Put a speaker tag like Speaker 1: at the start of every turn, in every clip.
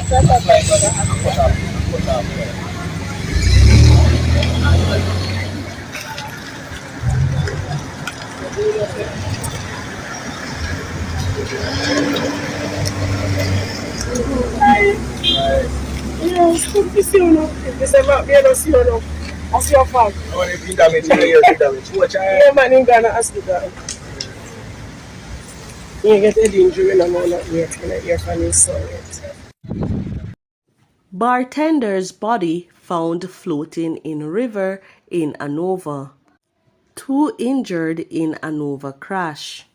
Speaker 1: Você vai ver no senhor, a sua fala. Yeah, man, in Ghana, hospital. You get a injury, no more, not yet. You're funny, sorry.
Speaker 2: Bartender's body found floating in river in Anova. 2 injured in Anova crash.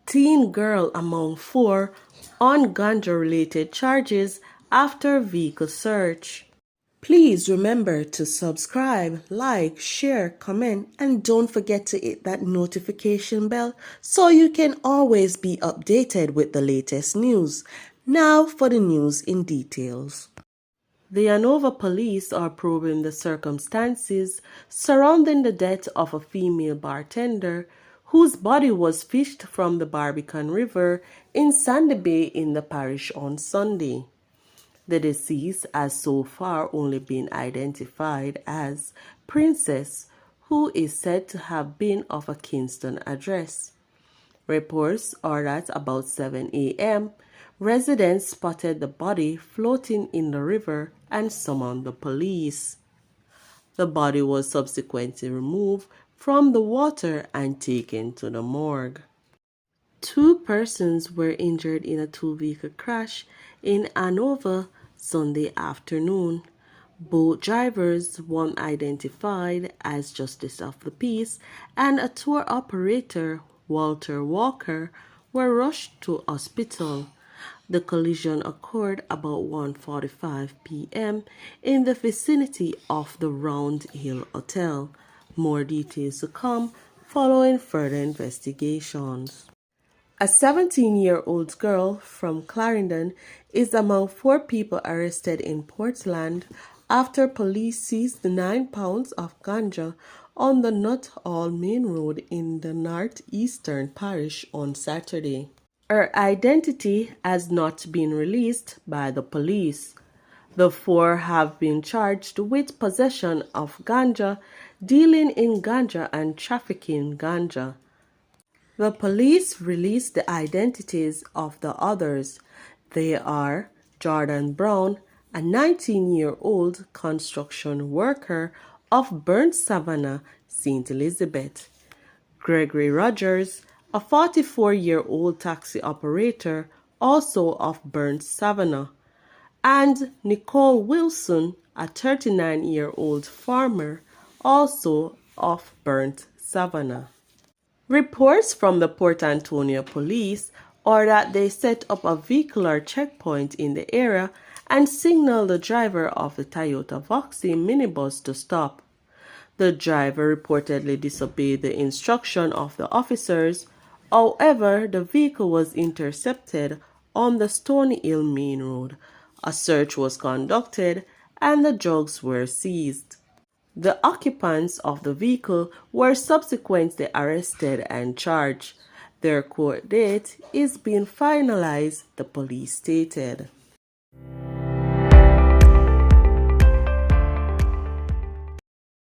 Speaker 2: Teen girl among 4 on ganja-related charges after vehicle search. Please remember to subscribe, like, share, comment, and don't forget to hit that notification bell so you can always be updated with the latest news. Now for the news in details. The Anova police are probing the circumstances surrounding the death of a female bartender whose body was fished from the Barbican River in Sandy Bay in the parish on Sunday. The deceased has so far only been identified as Princess, who is said to have been of a Kingston address. Reports are that about 7 a.m., residents spotted the body floating in the river and summoned the police. The body was subsequently removed from the water and taken to the morgue. 2 persons were injured in a 2-vehicle crash in Anova Sunday afternoon. Both drivers, one identified as Justice of the Peace, and a tour operator, Walter Walker, were rushed to hospital. The collision occurred about 1:45 p.m. in the vicinity of the Round Hill Hotel. More details to come following further investigations. A 17-year-old girl from Clarendon is among 4 people arrested in Portland after police seized 9 pounds of ganja on the Nuttall Main Road in the northeastern parish on Saturday. Her identity has not been released by the police. The 4 have been charged with possession of ganja, dealing in ganja, and trafficking ganja. The police released the identities of the others. They are Jordan Brown, a 19-year-old construction worker of Burnt Savannah, St. Elizabeth; Gregory Rogers, a 44-year-old taxi operator, also of Burnt Savannah; and Nicole Wilson, a 39-year-old farmer, also of Burnt Savannah. Reports from the Port Antonio police are that they set up a vehicular checkpoint in the area and signaled the driver of the Toyota Voxy minibus to stop. The driver reportedly disobeyed the instruction of the officers. However, the vehicle was intercepted on the Stony Hill Main Road. A search was conducted and the drugs were seized. The occupants of the vehicle were subsequently arrested and charged. Their court date is being finalized, the police stated.